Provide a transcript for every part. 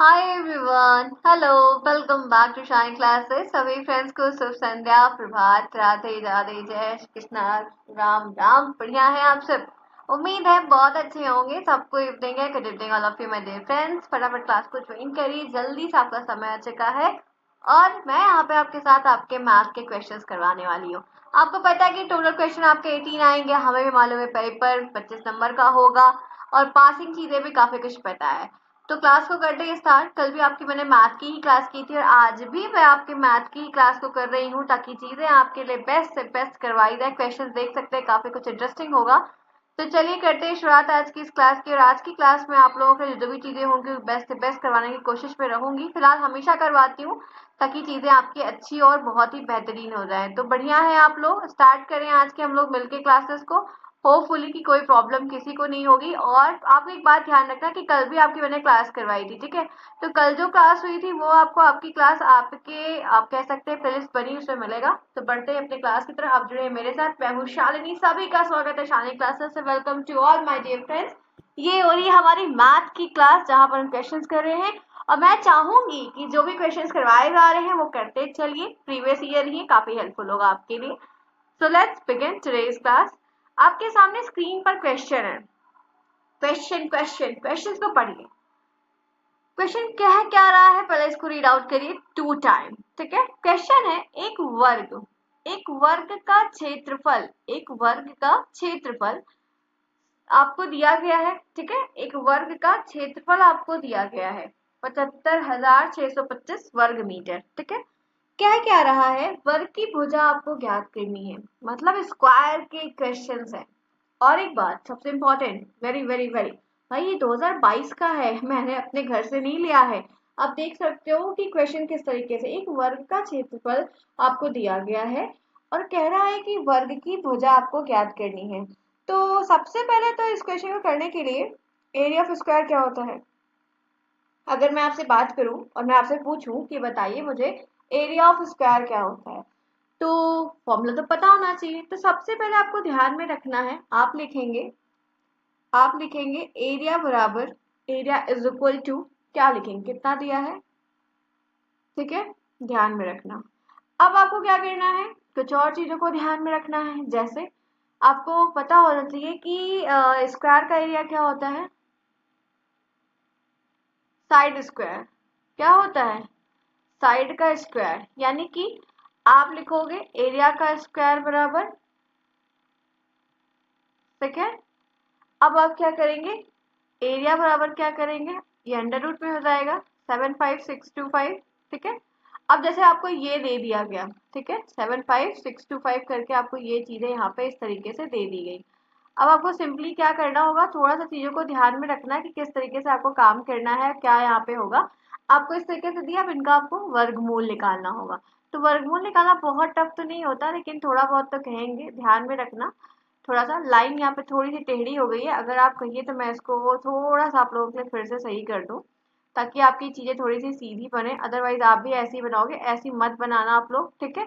Hi everyone, hello. Welcome back to shine classes. सभी friends को शुभ संध्या, प्रभात, राधे राधे, जय श्री कृष्णा, राम राम। बढ़िया है आप सब? उम्मीद है बहुत अच्छे होंगे। सबको इवनिंग है। Good evening all of you my dear friends. फटाफट क्लास को ज्वाइन करिए, जल्दी से आपका समय आ चुका है और मैं यहाँ पे आपके साथ आपके मैथ के क्वेश्चंस करवाने वाली हूँ। आपको पता है कि टोटल क्वेश्चन आपके 18 आएंगे। हमें भी मालूम है पेपर 25 नंबर का होगा और पासिंग चीजें भी काफी कुछ पता है। तो क्लास को करते हैं स्टार्ट। कल भी आपकी मैंने मैथ की ही क्लास की थी और आज भी मैं आपके मैथ की ही क्लास को कर रही हूँ ताकि चीजें आपके लिए बेस्ट से बेस्ट करवाई जाए। क्वेश्चन देख सकते हैं, काफी कुछ इंटरेस्टिंग होगा। तो चलिए करते हैं शुरुआत आज की इस क्लास की। और आज की क्लास में आप लोगों के जो भी चीजें होंगी बेस्ट से बेस्ट करवाने की कोशिश में रहूंगी। फिलहाल हमेशा करवाती हूँ ताकि चीजें आपकी अच्छी और बहुत ही बेहतरीन हो जाए। तो बढ़िया है, आप लोग स्टार्ट करें आज के हम लोग मिलके क्लासेस को। होपफुली कि कोई प्रॉब्लम किसी को नहीं होगी। और आप एक बात ध्यान रखना कि कल भी आपकी मैंने क्लास करवाई थी, ठीक है? तो कल जो क्लास हुई थी वो आपको आपकी क्लास आपके आप कह सकते हैं प्लेलिस्ट बनी उसमें मिलेगा। तो बढ़ते हैं अपने क्लास की तरफ। आप जुड़े हैं मेरे साथ। मैं हूँ शालिनी। सभी का स्वागत है शालिनी क्लासेस से। Welcome to all my dear friends. ये हो रही है हमारी मैथ की क्लास जहां पर हम क्वेश्चंस कर रहे हैं। और मैं चाहूंगी कि जो भी क्वेश्चंस करवाए जा रहे हैं वो करते चलिए। प्रीवियस ईयर ही काफी हेल्पफुल होगा आपके लिए। So let's begin today's class. आपके सामने स्क्रीन पर क्वेश्चन है। क्वेश्चन को पढ़िए। क्वेश्चन क्या रहा है, पहले इसको रीड आउट करिए टू टाइम, ठीक है? क्वेश्चन है एक वर्ग का क्षेत्रफल, एक वर्ग का क्षेत्रफल आपको दिया गया है, ठीक है? एक वर्ग का क्षेत्रफल आपको दिया गया है 75,625 वर्ग मीटर, ठीक है? क्या रहा है, वर्ग की भुजा आपको ज्ञात करनी है, मतलब स्क्वायर के क्वेश्चंस है। और एक बात सबसे इंपॉर्टेंट, वेरी वेरी वेरी, भाई ये 2022 का है, मैंने अपने घर से नहीं लिया है। आप देख सकते हो कि क्वेश्चन किस तरीके से, एक वर्ग का क्षेत्रफल आपको दिया गया है और कह रहा है कि वर्ग की भुजा आपको ज्ञात करनी है। तो सबसे पहले तो इस क्वेश्चन को करने के लिए एरिया ऑफ स्क्वायर क्या होता है, अगर मैं आपसे बात करूं और मैं आपसे पूछूं कि बताइए मुझे एरिया ऑफ स्क्वायर क्या होता है, तो फॉर्मूला तो पता होना चाहिए। तो सबसे पहले आपको ध्यान में रखना है, आप लिखेंगे एरिया बराबर, एरिया इज इक्वल टू, क्या लिखेंगे, कितना दिया है, ठीक है? ध्यान में रखना। अब आपको क्या करना है, कुछ और चीजों को ध्यान में रखना है। जैसे आपको पता होना चाहिए कि स्क्वायर का एरिया क्या होता है, साइड स्क्वायर। क्या होता है, साइड का स्क्वायर। यानी कि आप लिखोगे एरिया का स्क्वायर बराबर, ठीक है? अब आप क्या करेंगे, एरिया बराबर क्या करेंगे, ये अंडर रूट में हो जाएगा 75625, ठीक है? अब जैसे आपको ये दे दिया गया, ठीक है, 75625 करके आपको ये चीजें यहाँ पे इस तरीके से दे दी गई। अब आपको सिंपली क्या करना होगा, थोड़ा सा चीजों को ध्यान में रखना है कि किस तरीके से आपको काम करना है, क्या यहाँ पे होगा। आपको इस तरीके से दिया, अब इनका आपको वर्गमूल निकालना होगा। तो वर्गमूल निकालना बहुत टफ तो नहीं होता, लेकिन थोड़ा बहुत तो कहेंगे, ध्यान में रखना। थोड़ा सा लाइन यहाँ पे थोड़ी सी टेढ़ी हो गई है, अगर आप कहिए तो मैं इसको थोड़ा सा आप लोगों के लिए फिर से सही कर दूं ताकि आपकी चीजें थोड़ी सी सीधी बने। अदरवाइज आप भी ऐसी बनाओगे, ऐसी मत बनाना आप लोग, ठीक है?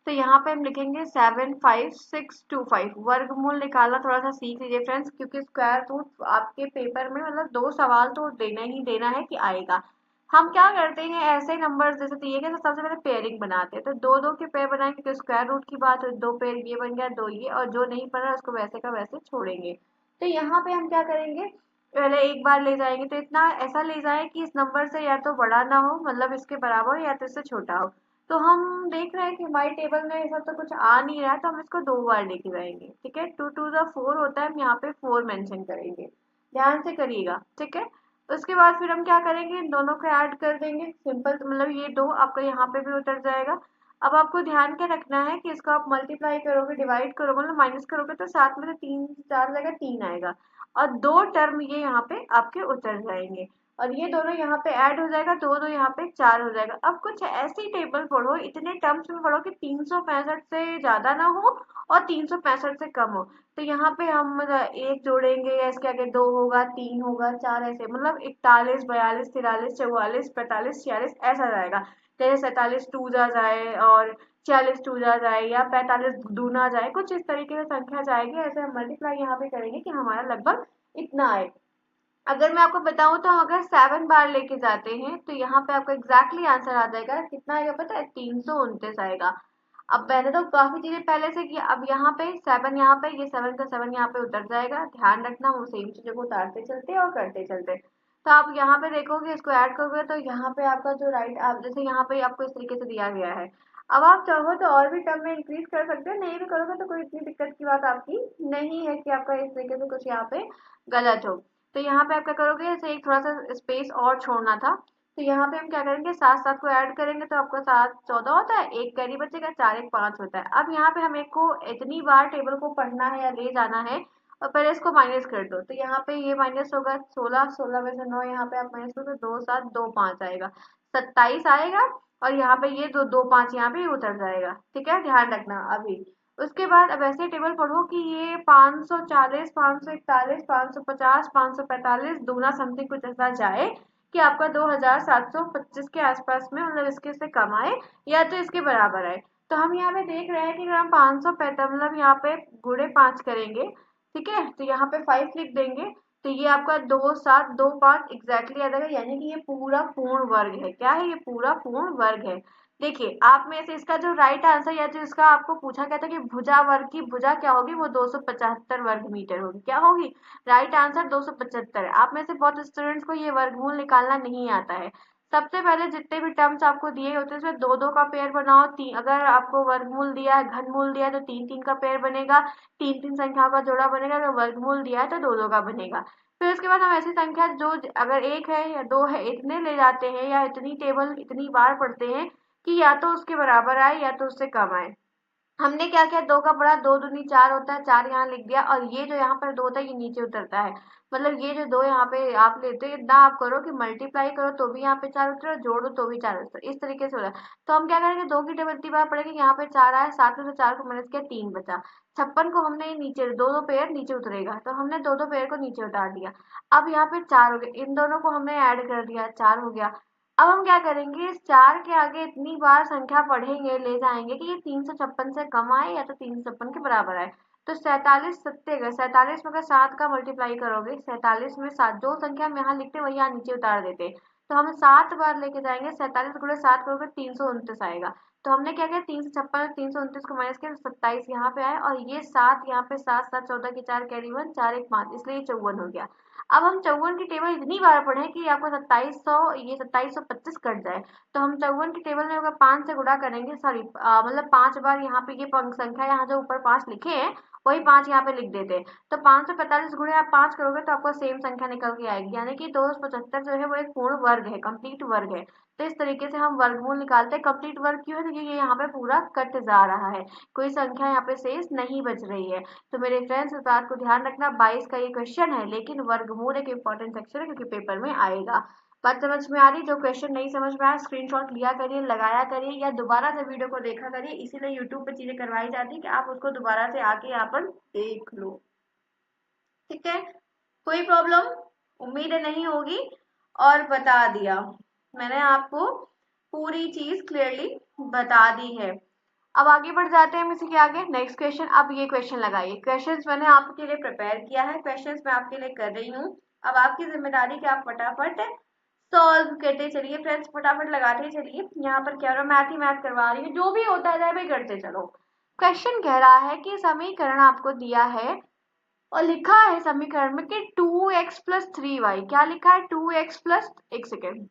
तो यहाँ पे हम लिखेंगे 75625। वर्गमूल निकालना थोड़ा सा सीख लीजिए फ्रेंड्स, क्योंकि स्क्वायर रूट आपके पेपर में मतलब 2 सवाल तो देना ही देना है कि आएगा। हम क्या करते हैं, ऐसे नंबर जैसे दिए गए तो सबसे पहले पेयरिंग बनाते हैं। तो दो दो के पेयर बनाएंगे, तो स्क्वायर रूट की बात है, 2 पेयर ये बन गया, 2 ये, और जो नहीं बन रहा उसको वैसे का वैसे छोड़ेंगे। तो यहाँ पे हम क्या करेंगे, पहले एक बार ले जाएंगे, तो इतना ऐसा ले जाए कि इस नंबर से या तो बड़ा ना हो, मतलब इसके बराबर, या तो इससे छोटा हो। तो हम देख रहे हैं कि हमारी टेबल में ऐसा तो कुछ आ नहीं रहा है, तो हम इसको 2 बार लेके जाएंगे, ठीक है? 2 टू द 4 होता है, हम यहाँ पे 4 मेंशन करेंगे, ध्यान से करिएगा, ठीक है? उसके बाद फिर हम क्या करेंगे, इन दोनों को ऐड कर देंगे, सिंपल, तो मतलब ये 2 आपका यहाँ पे भी उतर जाएगा। अब आपको ध्यान क्या रखना है कि इसको आप मल्टीप्लाई करोगे, डिवाइड करोगे, मतलब माइनस करोगे, तो साथ में तो 3 4 जाएगा, 3 आएगा, और 2 टर्म ये यहाँ पे आपके उतर जाएंगे, और ये दोनों यहाँ पे ऐड हो जाएगा, 2 2 यहाँ पे 4 हो जाएगा। अब कुछ ऐसी टेबल पढ़ो, इतने टर्म्स में पढ़ो कि 365 से ज्यादा ना हो और 365 से कम हो। तो यहाँ पे हम एक जोड़ेंगे या इसके आगे 2 होगा, 3 होगा, 4, ऐसे मतलब 41 42 43 44 45 46 ऐसा जाएगा। जैसे 47 टू जा जाए और 46 टू जा जाए या 45 दूना जाए, कुछ इस तरीके से संख्या जाएगी। ऐसे हम मल्टीप्लाई यहाँ पे करेंगे कि हमारा लगभग इतना आए। अगर मैं आपको बताऊं तो हम अगर 7 बार लेके जाते हैं तो यहाँ पे आपको एग्जैक्टली आंसर आ जाएगा, कितना आएगा पता है, 329 आएगा। अब मैंने तो काफी चीजें पहले से किया, अब यहाँ पे 7, यहाँ पे ये 7 का 7 यहाँ पे उतर जाएगा, ध्यान रखना वो सेम चीजों को उतारते चलते हैं और करते चलते हैं। तो आप यहाँ पे देखोगे, इसको ऐड करोगे तो यहाँ पे आपका जो राइट, आप जैसे यहाँ पे आपको इस तरीके से दिया गया है। अब आप चाहो तो और भी टर्म में इंक्रीज कर सकते हो, नहीं भी करोगे तो कोई इतनी दिक्कत की बात आपकी नहीं है कि आपका इस तरीके से कुछ यहाँ पे गलत हो। तो यहाँ पे आप क्या करोगे, जैसे एक थोड़ा सा स्पेस और छोड़ना था, तो यहाँ पे हम क्या करेंगे, 7 7 को ऐड करेंगे तो आपका 7 14 होता है, एक कैरी बचेगा, 4 1 5 होता है। अब यहाँ पे हमें को इतनी बार टेबल को पढ़ना है या ले जाना है, और पहले इसको माइनस कर दो, तो यहाँ पे ये माइनस होगा 16, 16 में से 9 यहाँ पे आप माइनस करो तो 2 7 2 5 आएगा, 27 आएगा। और यहाँ पे ये 2 2 5 यहाँ पे उतर जाएगा, ठीक है, ध्यान रखना अभी। उसके बाद अब ऐसे टेबल पढ़ो कि ये 540 541 550 545 दूना समथिंग कुछ ऐसा जाए कि आपका 2725 के आसपास में, मतलब इसके से कम आए या तो इसके बराबर आए। तो हम यहाँ पे देख रहे हैं कि अगर हम 545 मतलब यहाँ पे गुणे 5 करेंगे, ठीक है, तो यहाँ पे 5 लिख देंगे, तो ये आपका 2 7 2 5 एग्जैक्टली आ जाएगा, यानी कि ये पूरा पूर्ण वर्ग है। क्या है, ये पूरा पूर्ण वर्ग है। देखिए आप में से इसका जो राइट आंसर या जो इसका आपको पूछा गया था कि भुजा वर्ग की भुजा क्या होगी, वो 275 वर्ग मीटर होगी। क्या होगी, राइट आंसर 275 है। आप में से बहुत स्टूडेंट्स को ये वर्गमूल निकालना नहीं आता है। सबसे पहले जितने भी टर्म्स आपको दिए होते हैं उसमें दो दो का पेयर बनाओ, तीन अगर आपको वर्गमूल दिया है, घनमूल दिया है तो तीन तीन का पेयर बनेगा, तीन तीन संख्याओं का जोड़ा बनेगा, अगर वर्गमूल दिया है तो दो दो का बनेगा। फिर उसके बाद हम ऐसी संख्या जो अगर एक है या दो है इतने ले जाते हैं या इतनी टेबल इतनी बार पढ़ते हैं कि या तो उसके बराबर आए या तो उससे कम आए। हमने क्या किया, दो का पढ़ा, दो दूनी चार होता है, चार यहाँ लिख दिया, और ये जो यहाँ पर दो होता है ये नीचे उतरता है। मतलब ये जो दो यहाँ पे आप लेते हो, इतना आप करो कि मल्टीप्लाई करो तो भी यहाँ पे चार उतरे, जोड़ो तो भी चार उतरे, इस तरीके से हो रहा है। तो हम क्या करेंगे, दो की टेबल इतनी बार पढ़ेंगे, यहाँ पे चार आया, सात में से चार को माइनस किया, तीन बचा। 56 को हमने नीचे दो दो पेयर नीचे उतरेगा, तो हमने दो दो पेयर को नीचे उतार दिया। अब यहाँ पे चार हो गया, इन दोनों को हमने ऐड कर दिया, चार हो गया। अब हम क्या करेंगे, इस चार के आगे इतनी बार संख्या पढ़ेंगे ले जाएंगे कि ये 356 से कम आए या तो 356 के बराबर आए। तो 47 सत्ते गए, 47 में अगर 7 का मल्टीप्लाई करोगे, 47 में 7 जो संख्या हम यहाँ लिखते हैं वही यहाँ नीचे उतार देते, तो हम 7 बार लेके जाएंगे, 47 गुणे 7 करोगे 329 आएगा। तो हमने क्या किया, 356 329 को माइनस किया, 27 यहाँ पे आया, और ये 7 यहाँ पे, 7 7 14 की 4 कैरी 1 4 1 5, इसलिए 54 हो गया। अब हम 54 की टेबल इतनी बार पढ़े कि आपको 2700 ये 2725 कट जाए। तो हम 54 की टेबल में अगर 5 से गुणा करेंगे, सॉरी मतलब 5 बार यहाँ पे ये संख्या यहाँ जो ऊपर 5 लिखे हैं वही 5 यहाँ पे लिख देते हैं। तो 545 गुणे आप 5 करोगे तो आपको सेम संख्या निकल के आएगी, यानी कि 275 जो है वो एक पूर्ण वर्ग है, कंप्लीट वर्ग है। तो इस तरीके से हम वर्गमूल निकालते हैं। कंप्लीट वर्ग क्यों है, क्योंकि ये यहाँ पे पूरा कट जा रहा है, कोई संख्या यहाँ पे शेष नहीं बच रही है। तो मेरे फ्रेंड्स इस बात को ध्यान रखना, 22 का ये क्वेश्चन है, लेकिन वर्गमूल एक इंपॉर्टेंट सेक्शन है क्योंकि पेपर में आएगा। बात समझ में आ रही, जो क्वेश्चन नहीं समझ में आया स्क्रीनशॉट लिया करिए, लगाया करिए, या दोबारा से वीडियो को देखा करिए, इसीलिए यूट्यूब पे चीजें करवाई जाती है कि आप उसको दोबारा से आके यहाँ पर देख लो। ठीक है, कोई प्रॉब्लम उम्मीद है नहीं होगी, और बता दिया मैंने आपको, पूरी चीज क्लियरली बता दी है। अब आगे बढ़ जाते हैं हम इसी के आगे, नेक्स्ट क्वेश्चन। अब ये क्वेश्चन लगाइए, क्वेश्चंस मैंने आपके लिए प्रिपेयर किया है, क्वेश्चंस मैं आपके लिए कर रही हूँ। अब आपकी जिम्मेदारी कि आप फटाफट सॉल्व करते चलिए फ्रेंड्स, फटाफट लगाते चलिए। यहाँ पर क्या हो रहा है, मैथ ही मैथ करवा रही हूँ, जो भी होता है भाई करते चलो। क्वेश्चन कह रहा है कि समीकरण आपको दिया है और लिखा है समीकरण में कि 2x प्लस 3y, क्या लिखा है, 2x प्लस, एक सेकेंड,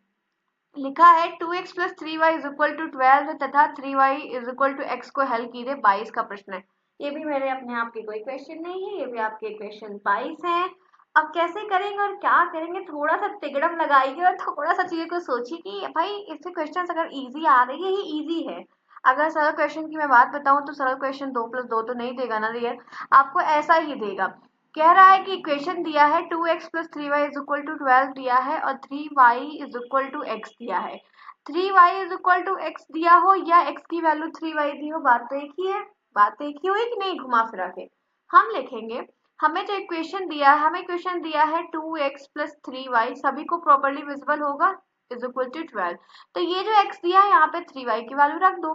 लिखा है 2x plus 3y is equal to 12 तथा 3y is equal to x को हल कीजिए, 22 का प्रश्न है। ये भी मेरे अपने आप के कोई क्वेश्चन नहीं है, ये भी आपके क्वेश्चन 22 है। अब कैसे करेंगे और क्या करेंगे, थोड़ा सा तिगड़म लगाइए और थोड़ा सा चीजें को सोचिए कि भाई इससे क्वेश्चन अगर इजी आ रही है ये इजी है। अगर सरल क्वेश्चन की मैं बात बताऊं तो सरल क्वेश्चन 2 + 2 तो नहीं देगा ना डियर, आपको ऐसा ही देगा। कह रहा है कि इक्वेशन दिया है 2x plus 3y is equal to 12 दिया है और 3y is equal to x दिया है। 3y is equal to x दिया हो या x की वैल्यू 3y दी हो, बात तो एक ही है, बात तो एक ही हुई कि नहीं, घुमा फिरा के हम लिखेंगे। हमें जो इक्वेशन दिया है, हमें इक्वेशन दिया है 2x प्लस 3y, सभी को प्रॉपर्ली विजिबल होगा, इज इक्वल टू 12। तो ये जो x दिया है यहाँ पे 3y की वैल्यू रख दो,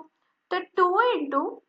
तो 2 इंटू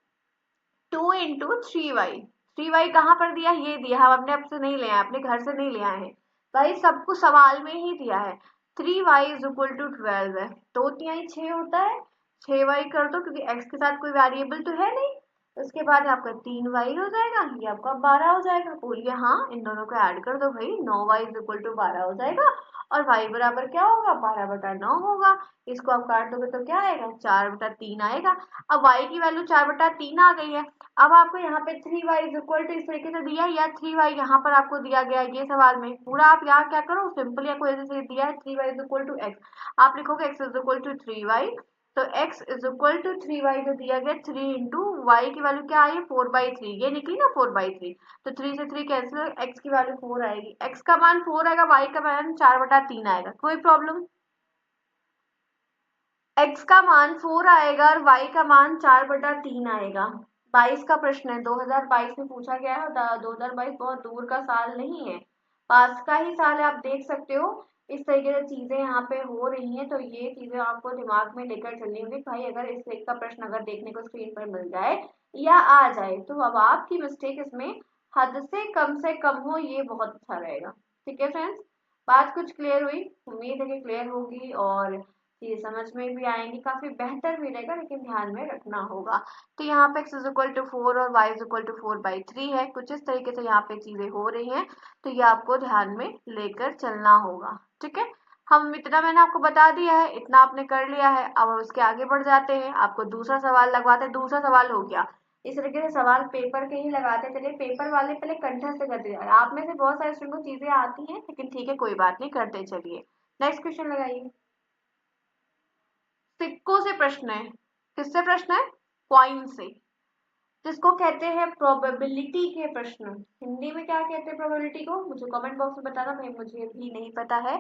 3y, 3y कहाँ पर दिया, ये दिया, हम अपने आप से नहीं ले आए, अपने घर से नहीं ले आए हैं। भाई सब कुछ सवाल में ही दिया है। 3y इज इक्वल टू 12 है, तो तिहाई 6 होता है, 6y कर दो क्योंकि x के साथ कोई वेरिएबल तो है नहीं। उसके बाद आपका 3y हो जाएगा, ये आपका 12 हो जाएगा। बोलिए हाँ, इन दोनों को ऐड कर दो भाई, 9y इज इक्वल टू 12 हो जाएगा। और y बराबर क्या होगा, 12/9 होगा। इसको आप काट दोगे तो क्या आएगा, 4/3 आएगा। अब y की वैल्यू 4/3 आ गई है। अब आपको यहाँ पे 3y इज इक्वल टू इस तरीके से दिया, या 3y यहाँ पर आपको दिया गया ये सवाल में पूरा। आप यहाँ क्या करो, सिंपली आपको ऐसे दिया है 3y is equal to x, आप लिखोगे x is equal to 3y। तो x is equal to 3y जो दिया गया, 3 इंटू वाई की वैल्यू क्या आई, 4/3, ये निकली ना 4/3। तो 3 से 3 कैंसिल, x की वैल्यू 4 आएगी, x का मान 4 आएगा, y का मान 4/3 आएगा। कोई प्रॉब्लम, x का मान 4 आएगा और y का मान 4/3 आएगा। 22 का प्रश्न है, 2022 में पूछा गया है। 2022 बहुत दूर का साल नहीं है, पास का ही साल है। आप देख सकते हो इस तरीके से चीजें यहाँ पे हो रही हैं, तो ये चीजें आपको दिमाग में लेकर चलनी होगी भाई। अगर इस टाइप का प्रश्न अगर देखने को स्क्रीन पर मिल जाए या आ जाए, तो अब आपकी मिस्टेक इसमें हद से कम हो, ये बहुत अच्छा रहेगा। ठीक है फ्रेंड्स, बात कुछ क्लियर हुई, उम्मीद है कि क्लियर होगी और ये समझ में भी आएंगी, काफी बेहतर भी रहेगा, लेकिन ध्यान में रखना होगा। तो यहाँ पे x इज इक्वल टू 4 और y इज इक्वल टू 4/3 है, कुछ इस तरीके से यहाँ पे चीजें हो रही हैं, तो ये आपको ध्यान में लेकर चलना होगा। ठीक है, हम इतना मैंने आपको बता दिया है, इतना आपने कर लिया है। अब उसके आगे बढ़ जाते हैं, आपको दूसरा सवाल लगवाते हैं। दूसरा सवाल हो गया, इस तरीके से सवाल पेपर के ही लगाते चले, पेपर वाले पहले कंठस्थ करते जाए। आप में से बहुत सारे स्टूडेंट को चीजें आती हैं, लेकिन ठीक है कोई बात नहीं, करते चलिए। नेक्स्ट क्वेश्चन लगाइए। सिक्कों से प्रश्न है, किससे प्रश्न है, कॉइन से, जिसको कहते हैं प्रोबेबिलिटी के प्रश्न। हिंदी में क्या कहते हैं प्रोबेबिलिटी को, मुझे कमेंट बॉक्स में बताना भाई, मुझे भी नहीं पता है।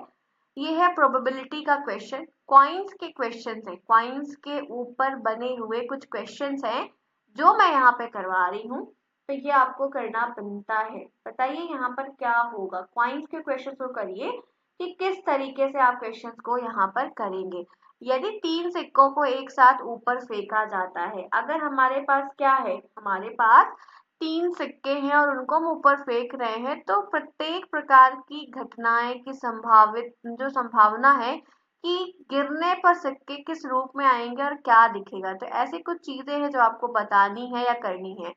ये है प्रोबेबिलिटी का क्वेश्चन, कॉइन्स के क्वेश्चन है, कॉइन्स के ऊपर बने हुए कुछ क्वेश्चन हैं जो मैं यहाँ पे करवा रही हूँ। तो ये आपको करना बनता है। बताइए यहाँ पर क्या होगा, कॉइन्स के क्वेश्चन को करिए कि किस तरीके से आप क्वेश्चन को यहाँ पर करेंगे। यदि 3 सिक्कों को एक साथ ऊपर फेंका जाता है, अगर हमारे पास क्या है, हमारे पास 3 सिक्के हैं और उनको हम ऊपर फेंक रहे हैं, तो प्रत्येक प्रकार की घटनाएं की संभावित जो संभावना है कि गिरने पर सिक्के किस रूप में आएंगे और क्या दिखेगा, तो ऐसी कुछ चीजें हैं जो आपको बतानी है या करनी है।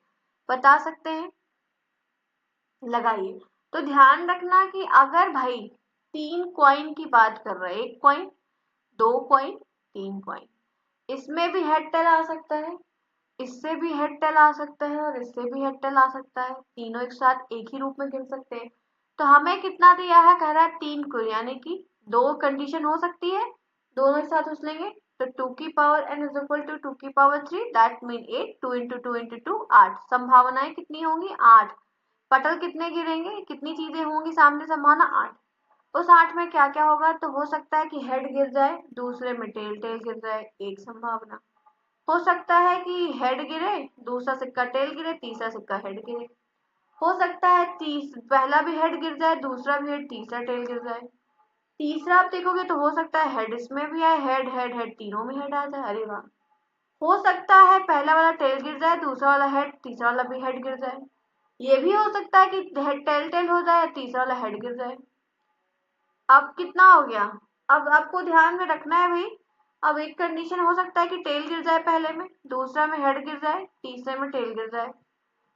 बता सकते हैं, लगाइए। तो ध्यान रखना कि अगर भाई 3 कॉइन की बात कर रहे हैं, 1 कॉइन, 2 कॉइन, 3 कॉइन, इसमें भी हेड टेल आ सकता है, इससे भी हेड टेल आ सकता है और इससे भी हेड टेल आ सकता है, तीनों एक साथ एक ही रूप में गिर सकते हैं। तो हमें कितना दिया है, कह रहा है 3 को, यानी कि 2 कंडीशन हो सकती है, दोनों एक साथ उछलेंगे। तो 2 की power n is equal to 2 की power 3, that mean 8, 2 into 2 into 2 8। संभावनाएं कितनी होंगी, 8। पटल कितने गिरेंगे, कितनी चीजें होंगी सामने, संभावना 8। उस 8 में क्या क्या होगा, तो हो सकता है कि हेड गिर जाए, दूसरे में टेल टेल गिर जाए, एक संभावना। हो सकता है कि हेड गिरे, दूसरा सिक्का टेल गिरे, तीसरा सिक्का हेड गिरे। हो सकता है पहला भी हेड गिर जाए, दूसरा भी हेड, तीसरा टेल गिर जाए। तीसरा आप देखोगे तो हो सकता है हेड इसमें भी आए, हेड हेड हेड तीनों में हेड आ जाए, अरे वाह। हो सकता है पहला वाला टेल गिर जाए, दूसरा वाला हेड, तीसरा वाला भी हेड गिर जाए। ये भी हो सकता है कि हेड टेल टेल हो जाए, तीसरा वाला हेड गिर जाए। अब कितना हो गया, अब आपको ध्यान में रखना है भाई। अब एक कंडीशन हो सकता है कि टेल गिर जाए पहले में, दूसरा में हेड गिर जाए, तीसरे में टेल गिर जाए।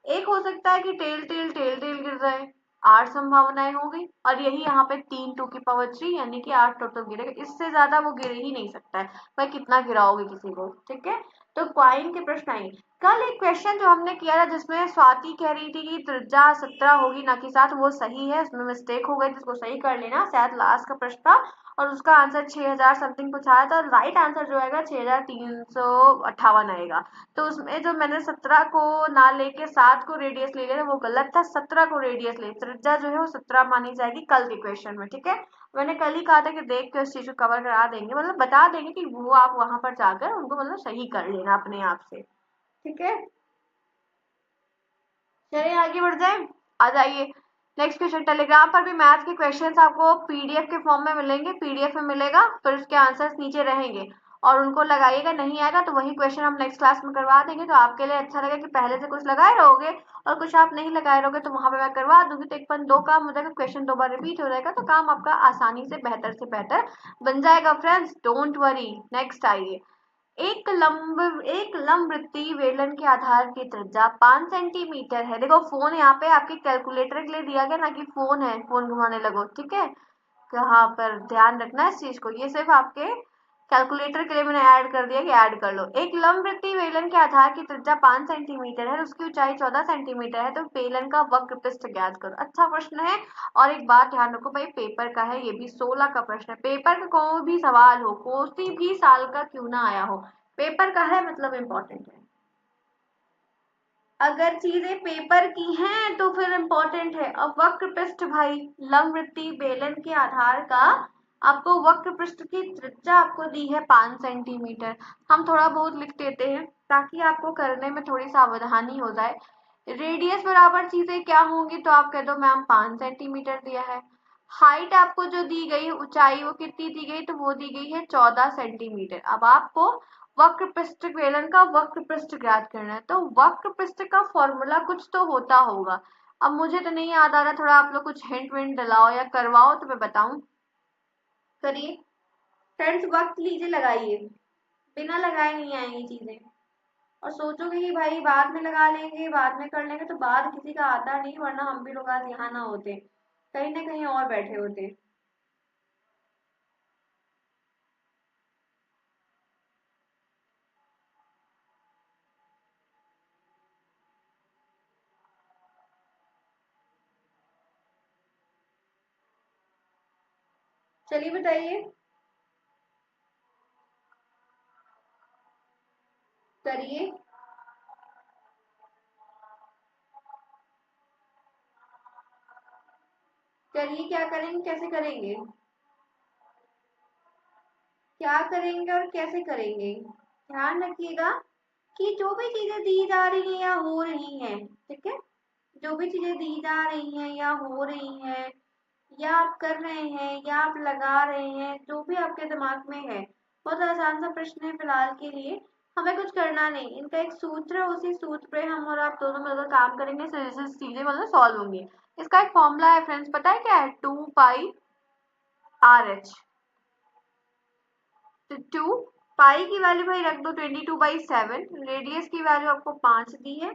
एक हो सकता है कि टेल टेल टेल टेल गिर जाए। 8 संभावनाएं हो गई, और यही यहाँ पे 3 2 की पावर 3 यानी कि 8 टोटल गिरेगा, इससे ज्यादा वो गिर ही नहीं सकता है। भाई कितना गिराओगे किसी को, ठीक है। तो क्वाइन के प्रश्न आएंगे। कल एक क्वेश्चन जो हमने किया था जिसमें स्वाति कह रही थी कि त्रिज्या 17 होगी ना कि 7, वो सही है, उसमें मिस्टेक हो गई, जिसको सही कर लेना, शायद लास्ट का प्रश्न था और उसका आंसर 6000 समथिंग कुछ आया था, और राइट आंसर जो आएगा 6358 आएगा। तो उसमें जो मैंने 17 को ना लेके 7 को रेडियस ले लिया था वो गलत था, 17 को रेडियस ले, त्रिज्या जो है वो 17 मानी जाएगी कल के क्वेश्चन में। ठीक है, मैंने कल ही कहा था कि देख के उस चीज को कवर करा देंगे, मतलब बता देंगे कि वो आप वहां पर जाकर उनको मतलब सही कर लेना अपने आप से। ठीक है, चलिए आगे बढ़ जाए, आ जाइए नेक्स्ट क्वेश्चन। टेलीग्राम पर भी मैथ के क्वेश्चंस आपको पीडीएफ के फॉर्म में मिलेंगे, पीडीएफ में मिलेगा, फिर उसके आंसर्स नीचे रहेंगे। और उनको लगाइएगा, नहीं आएगा तो वही क्वेश्चन हम नेक्स्ट क्लास में करवा देंगे। तो आपके लिए अच्छा लगे कि पहले से कुछ लगाए रहोगे और कुछ आप नहीं लगाए रहोगे, तो वहां पे मैं करवा दूंगी, तो एक पन दो काम हो जाएगा, क्वेश्चन दो बार रिपीट हो जाएगा, तो काम आपका आसानी से बेहतर बन जाएगा फ्रेंड्स, डोंट वरी। नेक्स्ट आइए, एक लंब वृत्तीय बेलन के आधार की त्रिज्या 5 सेंटीमीटर है। देखो फोन यहाँ पे आपके कैलकुलेटर के लिए दिया गया, ना कि फोन है फोन घुमाने लगो, ठीक है, कहाँ पर ध्यान रखना है इस चीज को, ये सिर्फ आपके कैलकुलेटर के लिए मैंने ऐड कर दिया कि ऐड कर लो। एक लंबवृत्तीय बेलन के आधार की त्रिज्या 5 सेंटीमीटर है, उसकी ऊंचाई 14 सेंटीमीटर है, तो बेलन का वक्र पृष्ठ ज्ञात करो। अच्छा प्रश्न है। और एक बात ध्यान रखो भाई, पेपर का है, ये भी 16 का प्रश्न है। पेपर का कोई भी सवाल हो, कोई भी साल का क्यों ना आया हो, पेपर का है मतलब इम्पोर्टेंट है। अगर चीजें पेपर की हैं तो फिर इम्पोर्टेंट है। अब वक्र पृष्ठ भाई, लंबवृत्तीय बेलन के आधार का आपको वक्र पृष्ठ की त्रिज्या आपको दी है 5 सेंटीमीटर। हम थोड़ा बहुत लिख देते हैं ताकि आपको करने में थोड़ी सावधानी हो जाए। रेडियस बराबर चीजें क्या होंगी, तो आप कह दो मैम 5 सेंटीमीटर दिया है। हाइट आपको जो दी गई, ऊंचाई वो कितनी दी गई, तो वो दी गई है 14 सेंटीमीटर। अब आपको वक्र पृष्ठ बेलन का वक्र पृष्ठ ज्ञात करना है, तो वक्र पृष्ठ का फॉर्मूला कुछ तो होता होगा। अब मुझे तो नहीं याद आ रहा, थोड़ा आप लोग कुछ हिंट विंट दिलाओ या करवाओ तो मैं बताऊं। करिए फ्रेंड्स, वक्त लीजिए, लगाइए, बिना लगाए नहीं आएंगी चीजें। और सोचोगे कि भाई बाद में लगा लेंगे, बाद में कर लेंगे, तो बाद किसी का आता नहीं, वरना हम भी लोग आज यहाँ ना होते, कहीं ना कहीं और बैठे होते। चलिए बताइए, करिए। करिए, क्या करेंगे, कैसे करेंगे, क्या करेंगे और कैसे करेंगे। ध्यान रखिएगा कि जो भी चीजें दी जा रही हैं या हो रही हैं, ठीक है, जो भी चीजें दी जा रही हैं या हो रही हैं, या आप कर रहे हैं या आप लगा रहे हैं, जो भी आपके दिमाग में है, बहुत आसान सा प्रश्न है फिलहाल के लिए। हमें कुछ करना नहीं, इनका एक सूत्र है, उसी सूत्र पे हम और आप दोनों मिलकर काम करेंगे, चीजें मतलब सॉल्व होंगी। इसका एक फॉर्मूला है फ्रेंड्स, पता है क्या है, 2 पाई RH। तो 2 पाई की वैल्यू भाई रख दो 22/7, रेडियस की वैल्यू आपको 5 दी है,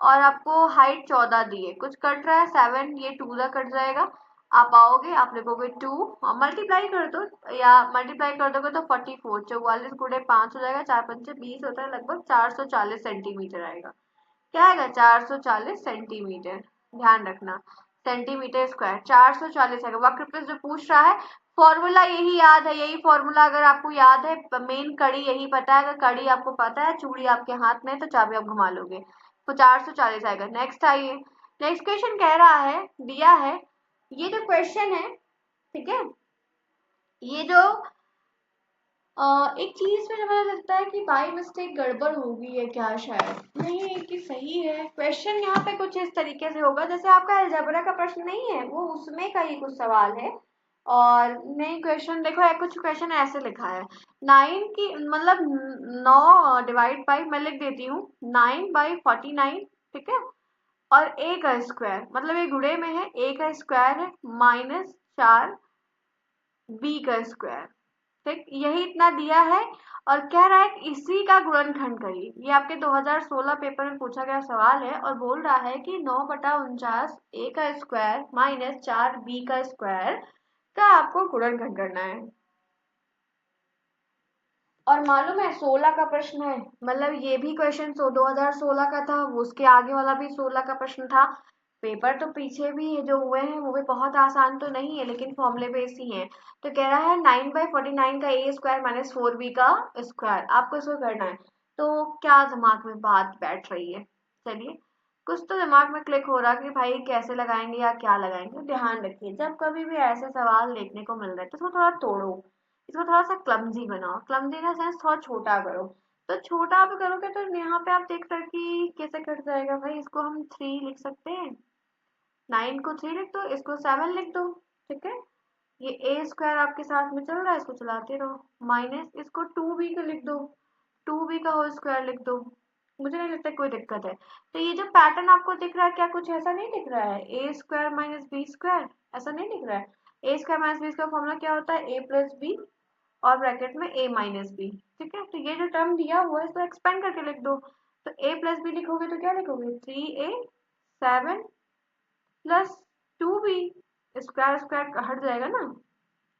और आपको हाइट 14 दी है। कुछ कट रहा है 7, ये 2 का कट जाएगा, आप आओगे, आप लिखोगे 2, मल्टीप्लाई कर दो, या मल्टीप्लाई कर दोगे तो 44, 44 गुणे 5 हो जाएगा, 4 पंचे 20 होता है, लगभग 440 सेंटीमीटर आएगा। क्या आएगा, 440 सेंटीमीटर। ध्यान रखना, सेंटीमीटर स्क्वायर 440 आएगा। वक्र पृष्ठ जो पूछ रहा है, फॉर्मूला यही याद है, यही फॉर्मूला अगर आपको याद है, मेन कड़ी यही पता है, अगर कड़ी आपको पता है, चूड़ी आपके हाथ में है, तो चाबी आप घुमा लोगे, तो 440 आएगा। नेक्स्ट आइए, नेक्स्ट क्वेश्चन कह रहा है, दिया है, ये जो क्वेश्चन है, ठीक है, ये जो एक चीज में मुझे लगता है कि बाई मिस्टेक गड़बड़ हो गई है क्या, शायद नहीं कि सही है। क्वेश्चन यहाँ पे कुछ इस तरीके से होगा, जैसे आपका अलजेब्रा का प्रश्न नहीं है, वो उसमें का ही कुछ सवाल है। और नहीं, क्वेश्चन देखो है, कुछ क्वेश्चन ऐसे लिखा है, 9 की मतलब 9 डिवाइड बाई, मैं लिख देती हूँ, 9/49, ठीक है, और a का स्क्वायर, मतलब ये गुणे में है, a का स्क्वायर है, -4 b का स्क्वायर, ठीक, यही इतना दिया है। और कह रहा है कि इसी का गुणनखंड करिए। ये आपके 2016 पेपर में पूछा गया सवाल है, और बोल रहा है कि 9/49 a का स्क्वायर -4 b का स्क्वायर का आपको गुणनखंड करना है। और मालूम है 16 का प्रश्न है, मतलब ये भी क्वेश्चन 2016 का था, वो उसके आगे वाला भी 16 का प्रश्न था। पेपर तो पीछे भी है जो हुए हैं, वो भी बहुत आसान तो नहीं है, लेकिन फॉर्मूले बेस ही है। तो कह रहा है 9/49 का a स्क्वायर -4b का स्क्वायर, आपको इसको करना है। तो क्या दिमाग में बात बैठ रही है, चलिए कुछ तो दिमाग में क्लिक हो रहा है कि भाई कैसे लगाएंगे या क्या लगाएंगे। ध्यान रखिए, जब कभी भी ऐसे सवाल देखने को मिल रहे हैं तो इसको थोड़ा तोड़ो, इसको थोड़ा सा क्लमजी बनाओ, क्लमजी इन सेंस थोड़ा छोटा करो। तो छोटा आप करोगे तो यहाँ पे आप देख रहे हो कि कैसे कट जाएगा भाई, इसको हम 3 लिख सकते हैं, 9 को 3 लिख दो, इसको 7 लिख दो, ठीक है, ये ए स्क्वायर आपके साथ में चल रहा है, इसको चलाते रहो, माइनस इसको टू बी का लिख दो, टू बी का होल स्क्वायर लिख दो। मुझे नहीं लगता कोई दिक्कत है। तो ये जो पैटर्न आपको दिख रहा है, क्या कुछ ऐसा नहीं दिख रहा है, A square minus B square, ऐसा नहीं दिख रहा है। A square minus B square formula क्या होता है, ए प्लस बी और ब्रैकेट में ए माइनस बी। ठीक है, तो ये जो टर्म दिया हुआ है इसको एक्सपेंड करके लिख दो। तो ए प्लस बी लिखोगे तो क्या लिखोगे, 3a 7 plus 2b, square square हट जाएगा ना।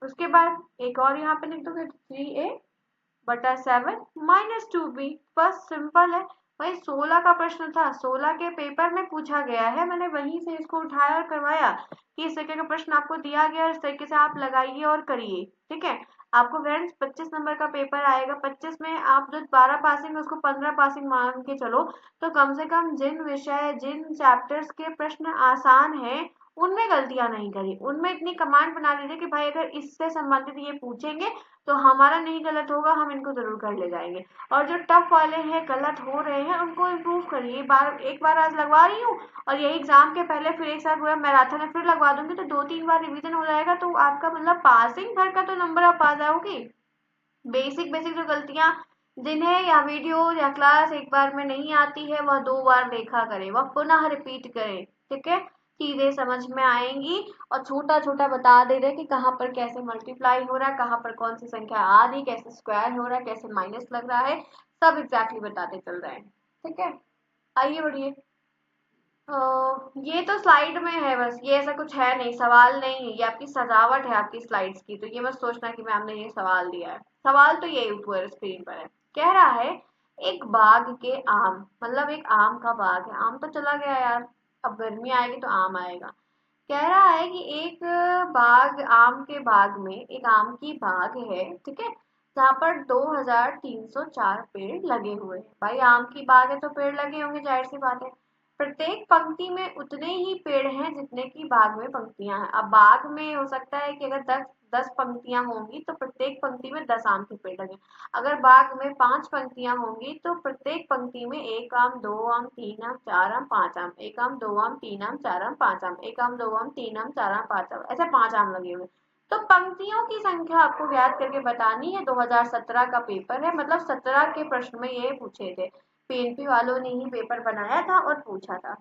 उसके बाद एक और यहाँ पे लिख दोगे, 3a/7 -2b। बस सिंपल है भाई। 16 का प्रश्न था, 16 के पेपर में पूछा गया है, मैंने वहीं से इसको उठाया और करवाया कि इस तरीके का प्रश्न आपको दिया गया, इस तरीके से आप लगाइए और करिए। ठीक है, आपको फ्रेंड्स 25 नंबर का पेपर आएगा। 25 में आप जो 12 पासिंग उसको 15 पासिंग मान के चलो, तो कम से कम जिन विषय जिन चैप्टर्स के प्रश्न आसान है उनमें गलतियां नहीं करी, उनमें इतनी कमांड बना लीजिए कि भाई अगर इससे संबंधित ये पूछेंगे तो हमारा नहीं गलत होगा, हम इनको जरूर कर ले जाएंगे। और जो टफ वाले हैं, गलत हो रहे हैं, उनको इम्प्रूव करिए। एक बार आज लगवा रही हूँ और यही एग्जाम के पहले फिर एक साथ पूरा मैराथन में फिर लगवा दूंगी, तो 2-3 बार रिवीजन हो जाएगा, तो आपका मतलब पासिंग भर का तो नंबर आप आ जाओगी। बेसिक बेसिक जो गलतियां जिन्हें या वीडियो या क्लास एक बार में नहीं आती है, वह 2 बार देखा करे, वह पुनः रिपीट करे। ठीक है, चीजें समझ में आएंगी। और छोटा छोटा बता दे रहे कि कहाँ पर कैसे मल्टीप्लाई हो रहा है, कहाँ पर कौन सी संख्या आ रही, कैसे स्क्वायर हो रहा है, कैसे माइनस लग रहा है, सब एग्जैक्टली बताते चल रहे हैं। ठीक है, आइए बढ़िए। ये तो स्लाइड में है बस, ये ऐसा कुछ है नहीं, सवाल नहीं है, ये आपकी सजावट है आपकी स्लाइड्स की। तो ये मत सोचना कि मैम ने ये सवाल दिया है, सवाल तो ये ऊपर स्क्रीन पर है। कह रहा है एक बाग के आम, मतलब एक आम का बाग है, आम तो चला गया यार, अब गर्मी आएगी तो आम आएगा। कह रहा है कि एक बाग, आम के बाग में एक आम की बाग है, ठीक है, जहाँ पर 2304 पेड़ लगे हुए हैं। भाई आम की बाग है तो पेड़ लगे होंगे, जाहिर सी बात है। प्रत्येक पंक्ति में उतने ही पेड़ हैं जितने की बाग में पंक्तियां हैं। अब बाग में हो सकता है कि अगर 10 पंक्तियां होंगी तो प्रत्येक पंक्ति में 10 आम के पेड़ लगे। अगर बाग में 5 पंक्तियां होंगी तो प्रत्येक पंक्ति में 1 आम, 2 आम, 3 आम, 4 आम, 5 आम, 1 आम, 2 आम, 3 आम, 4 आम, 5 आम, 1 आम, 2 आम, 3 आम, 4 आम, 5 आम, ऐसे 5 आम लगे हुए। तो पंक्तियों की संख्या आपको ज्ञात करके बतानी है। 2017 का पेपर है, मतलब 17 के प्रश्न में ये पूछे थे, पीएनपी वालों ने ही पेपर बनाया था और पूछा था।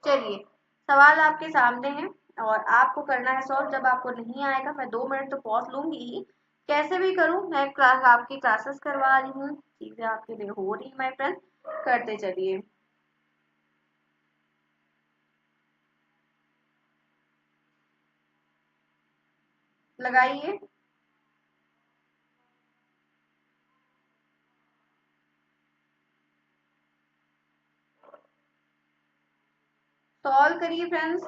चलिए, सवाल आपके सामने है और आपको करना है सॉल्व। जब आपको नहीं आएगा मैं 2 मिनट तो पॉज लूंगी ही, कैसे भी करूं, मैं क्लास आपकी क्लासेस करवा रही हूँ, चीजें आपके लिए हो रही माय फ्रेंड, करते चलिए। लगाइए, सॉल्व करिए फ्रेंड्स।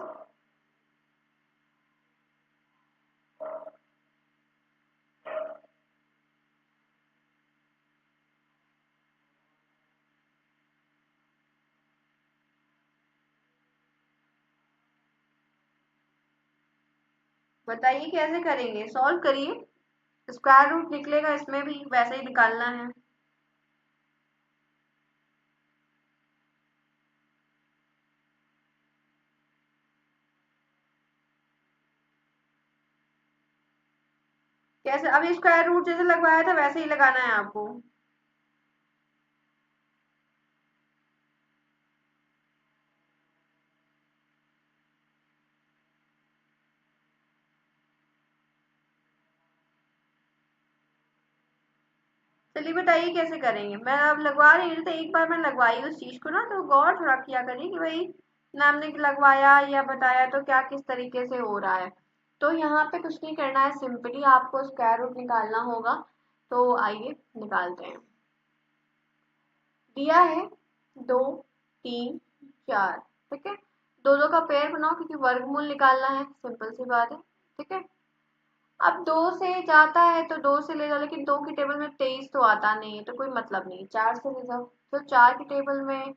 बताइए कैसे करेंगे, सॉल्व करिए। स्क्वायर रूट निकलेगा, इसमें भी वैसे ही निकालना है। कैसे, अभी स्क्वायर रूट जैसे लगवाया था वैसे ही लगाना है आपको। चलिए बताइए कैसे करेंगे, मैं अब लगवा रही हूँ, तो एक बार मैं लगवाई उस चीज को ना, तो गौर थोड़ा किया करिए कि भाई मैम ने लगवाया या बताया तो क्या किस तरीके से हो रहा है। तो यहाँ पे कुछ नहीं करना है, सिंपली आपको स्क्वायर रूट निकालना होगा। तो आइए निकालते हैं। दिया है 2, 3, 4, ठीक है, दो दो का पेयर बनाओ क्योंकि वर्गमूल निकालना है, सिंपल सी बात है। ठीक है, अब 2 से जाता है तो 2 से ले जाओ, लेकिन 2 की टेबल में 23 तो आता नहीं है, तो कोई मतलब नहीं, 4 से ले जाओ। तो 4 की टेबल में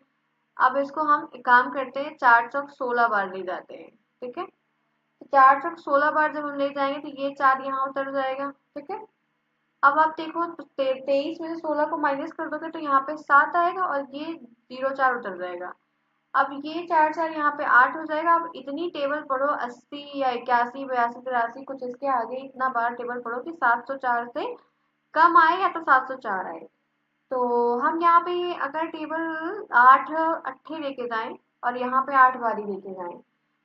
अब इसको हम एक काम करते हैं, 4 चौक 16 बार ले जाते हैं। ठीक है, तो 4 चौक 16 बार जब हम ले जाएंगे तो ये 4 यहाँ उतर जाएगा। ठीक है, अब आप देखो, 23 में से 16 को माइनस कर दोगे तो यहाँ पे 7 आएगा और ये 0 4 उतर जाएगा। अब ये 4 4 यहाँ पे 8 हो जाएगा। अब इतनी टेबल पढ़ो 80 या 81 82 83 कुछ इसके आगे इतना बार टेबल पढ़ो कि 704 से कम आए या तो 704 आए। तो हम यहाँ पे अगर टेबल 8 अट्ठे लेके जाएं और यहाँ पे 8 बारी लेके जाएं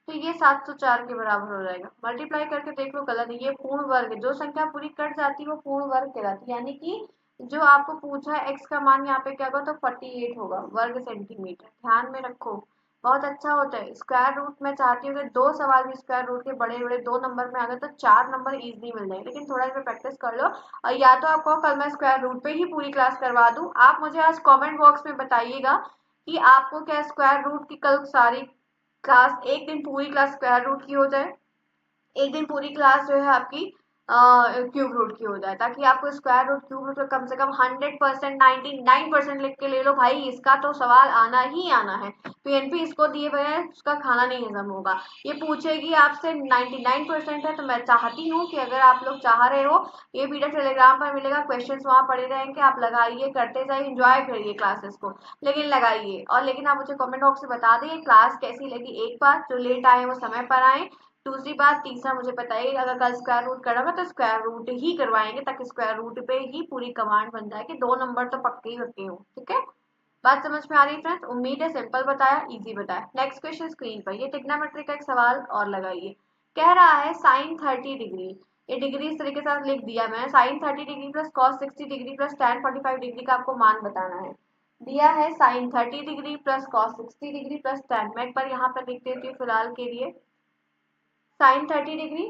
तो ये 704 के बराबर हो जाएगा। मल्टीप्लाई करके देख लो, गलत है, ये पूर्ण वर्ग, जो संख्या पूरी कट जाती है वो पूर्ण वर्ग कहलाती है। यानी कि जो आपको पूछा है x का मान यहाँ पे क्या होगा, तो 48 होगा वर्ग सेंटीमीटर। ध्यान में रखो, बहुत अच्छा होता है। स्क्वायर रूट मैं चाहती हूँ कि 2 सवाल भी स्क्वायर रूट के बड़े बड़े 2 नंबर में आ गए तो 4 नंबर इजीली मिल जाए, लेकिन थोड़ा इसमें प्रैक्टिस कर लो। और या तो आपको कल मैं स्क्वायर रूट पे ही पूरी क्लास करवा दूं। आप मुझे आज कमेंट बॉक्स में बताइएगा कि आपको क्या स्क्वायर रूट की कल सारी क्लास, एक दिन पूरी क्लास स्क्वायर रूट की हो जाए, एक दिन पूरी क्लास जो है आपकी क्यूब रूट की हो जाए, ताकि आपको स्क्वायर रूट क्यूब रूट कम से कम 100% 99% लिख के ले लो भाई। इसका तो सवाल आना ही आना है। पीएनपी इसको दिए बगैर उसका खाना नहीं हजम होगा। ये पूछेगी आपसे 99% है, तो मैं चाहती हूँ कि अगर आप लोग चाह रहे हो, ये पीडीएफ टेलीग्राम पर मिलेगा, क्वेश्चन वहां पड़े रहेंगे, आप लगाइए, करते जाइए, इंजॉय करिए क्लासेस को, लेकिन लगाइए। और लेकिन आप मुझे कमेंट बॉक्स में बता दें क्लास कैसी लगी। एक बार जो लेट आए वो समय पर आए, दूसरी बात, तीसरा मुझे बताइए अगर कल स्क्वायर रूट कराओगे तो स्क्वायर रूट ही करवाएंगे, ताकि स्क्वायर रूट पे ही पूरी कमांड बन जाए कि 2 नंबर तो पक्के ही पक्के हो। ठीक है, बात समझ में आ रही है फ्रेंड्स? उम्मीद है सिंपल बताया, इजी बताया। नेक्स्ट क्वेश्चन स्क्रीन पर, ये ट्रिग्नोमेट्री का एक सवाल और लगाइए। कह रहा है साइन 30 डिग्री, ये डिग्री इस तरीके से लिख दिया मैं, sine 30 degree plus cos 60 degree plus tan 45 degree का आपको मान बताना है। दिया है sine 30 degree plus cos 60 degree plus tan, मैं एक बार यहाँ पर लिख देती हूँ फिलहाल के लिए, sine 30 degree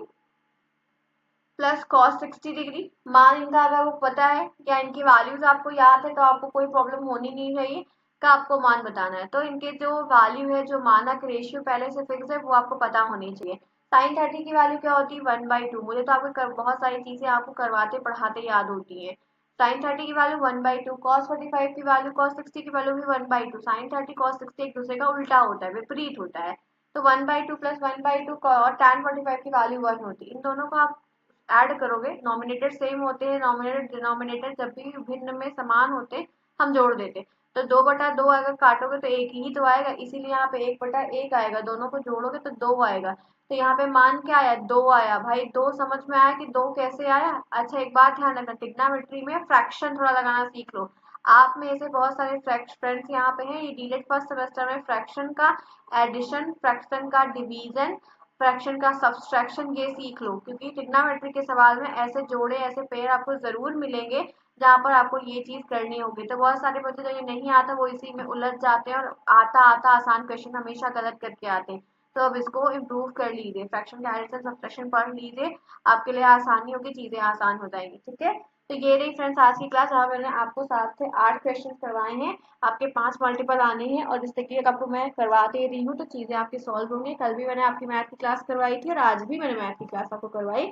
plus cos 60 degree. मान इनका अगर वो पता है या इनकी वैल्यूज आपको याद है तो आपको कोई प्रॉब्लम होनी नहीं चाहिए, का आपको मान बताना है। तो इनके जो वैल्यू है, जो मानक रेशियो पहले से फिक्स है, वो आपको पता होनी चाहिए। साइन 30 की वैल्यू क्या होती है, 1/2। मुझे तो आपको बहुत सारी चीजें आपको करवाते पढ़ाते याद होती है। साइन 30 की वैल्यू 1/2, कॉस 45 की वैल्यू, कॉस 60 की वैल्यू भी 1/2। साइन 30 कॉस 60 एक दूसरे का उल्टा होता है, विपरीत होता है। तो 1/2 प्लस 1/2 और tan 45 की वैल्यू 1 होती है। इन दोनों को आप ऐड करोगे, नॉमिनेटर सेम होते हैं, नॉमिनेटर डिनोमिनेटर जब भी भिन्न में समान होते हम जोड़ देते। तो 2/2 अगर काटोगे तो एक ही तो आएगा, इसीलिए यहाँ पे 1/1 आएगा, दोनों को जोड़ोगे तो 2 आएगा। तो यहाँ पे मान क्या आया, 2 आया। भाई 2 समझ में आया कि 2 कैसे आया। अच्छा एक बात ध्यान रखना, ट्रिग्नोमेट्री में फ्रैक्शन थोड़ा लगाना सीख लो। आप में से बहुत सारे फ्रेंड्स यहाँ पे हैं, ये डीलेट फर्स्ट सेमेस्टर में फ्रैक्शन का एडिशन, फ्रैक्शन का डिवीजन, फ्रैक्शन का सब्सट्रैक्शन ये सीख लो, क्योंकि ट्रिग्नोमेट्री के सवाल में ऐसे जोड़े ऐसे पेड़ आपको जरूर मिलेंगे जहाँ पर आपको ये चीज करनी होगी। तो बहुत सारे बच्चे जो ये नहीं आता वो इसी में उलझ जाते हैं और आता आता आसान क्वेश्चन हमेशा गलत करके आते हैं। तो अब इसको इम्प्रूव कर लीजिए, फ्रैक्शन का एडिशन सब्सट्रैक्शन पढ़ लीजिए, आपके लिए आसानी होगी, चीजें आसान हो जाएंगी। ठीक है, तो ये रही फ्रेंड्स आज की क्लास, जहाँ मैंने आपको 7 से 8 क्वेश्चन करवाए हैं, आपके 5 मल्टीपल आने हैं, और जिस तरीके आपको मैं करवा दे रही हूँ तो चीजें आपकी सॉल्व होंगी। कल भी मैंने आपकी मैथ की क्लास करवाई थी और आज भी मैंने मैथ की क्लास आपको करवाई,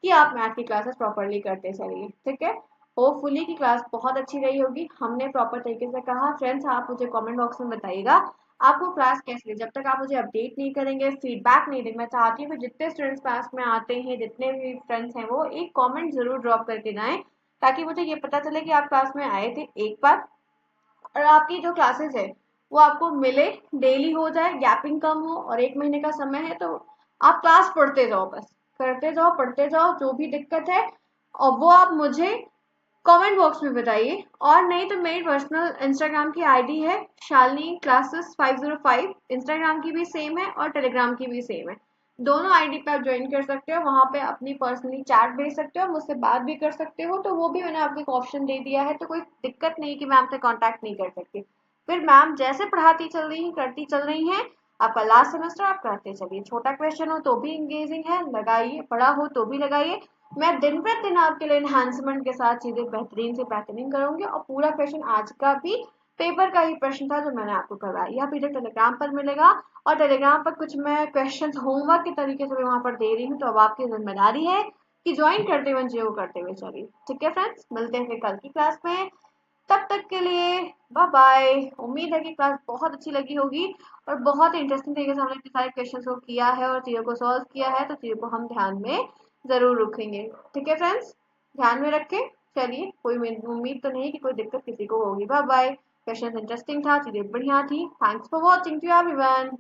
कि आप मैथ की क्लासेस प्रॉपरली करते चलिए। ठीक है, होपफुली की क्लास बहुत अच्छी रही होगी, हमने प्रॉपर तरीके से कहा। फ्रेंड्स आप मुझे कमेंट बॉक्स में बताइएगा आपको क्लास कैसी लगी। जब तक आप मुझे अपडेट नहीं करेंगे, फीडबैक नहीं देंगे, मैं चाहती हूँ कि जितने स्टूडेंट्स क्लास में आते हैं, जितने भी फ्रेंड्स हैं, वो एक कमेंट जरूर ड्रॉप करके जाएं, ताकि मुझे ये पता चले कि आप क्लास में आए थे एक बार, और आपकी जो क्लासेस है वो आपको मिले, डेली हो जाए, गैपिंग कम हो, और 1 महीने का समय है तो आप क्लास पढ़ते जाओ, बस करते जाओ, पढ़ते जाओ। जो भी दिक्कत है और वो आप मुझे कमेंट बॉक्स में बताइए, और नहीं तो मेरी पर्सनल इंस्टाग्राम की आईडी है शालिनी क्लासेस 505, इंस्टाग्राम की भी सेम है और टेलीग्राम की भी सेम है। दोनों आईडी पे आप ज्वाइन कर सकते हो, वहां पे अपनी पर्सनली चैट भेज सकते हो, मुझसे बात भी कर सकते हो, तो वो भी मैंने आपको एक ऑप्शन दे दिया है। तो कोई दिक्कत नहीं कि मैम से कांटेक्ट नहीं कर सकती। फिर मैम जैसे पढ़ाती चल रही है, करती चल रही हैं, आपका लास्ट सेमेस्टर आप करते चलिए, छोटा क्वेश्चन हो तो भी इंगेजिंग है लगाइए, बड़ा हो तो भी लगाइए। मैं दिन प्रतिदिन आपके लिए एनहांसमेंट के साथ चीजें बेहतरीन से बेहतरीन करूंगी, और पूरा क्वेश्चन आज का भी पेपर का ही प्रश्न था जो मैंने आपको करवाया, यह पीडीएफ टेलीग्राम पर मिलेगा। और टेलीग्राम पर कुछ मैं क्वेश्चन होमवर्क के तरीके से भी वहां पर दे रही हूँ, तो अब आपकी जिम्मेदारी है कि ज्वाइन करते हुए चीजों को करते हुए चलिए। ठीक है फ्रेंड्स, मिलते हैं फिर कल की क्लास में, तब तक के लिए बाय बाय। उम्मीद है कि क्लास बहुत अच्छी लगी होगी, और बहुत ही इंटरेस्टिंग तरीके से हमने इतने सारे क्वेश्चन को किया है और चीजों को सॉल्व किया है, तो चीजों को हम ध्यान में जरूर रखेंगे। ठीक है फ्रेंड्स, ध्यान में रखें। चलिए, कोई उम्मीद तो नहीं कि कोई दिक्कत किसी को होगी। Bye bye. क्वेश्चन इंटरेस्टिंग था, चीजें बढ़िया थी। Thanks for watching to everyone.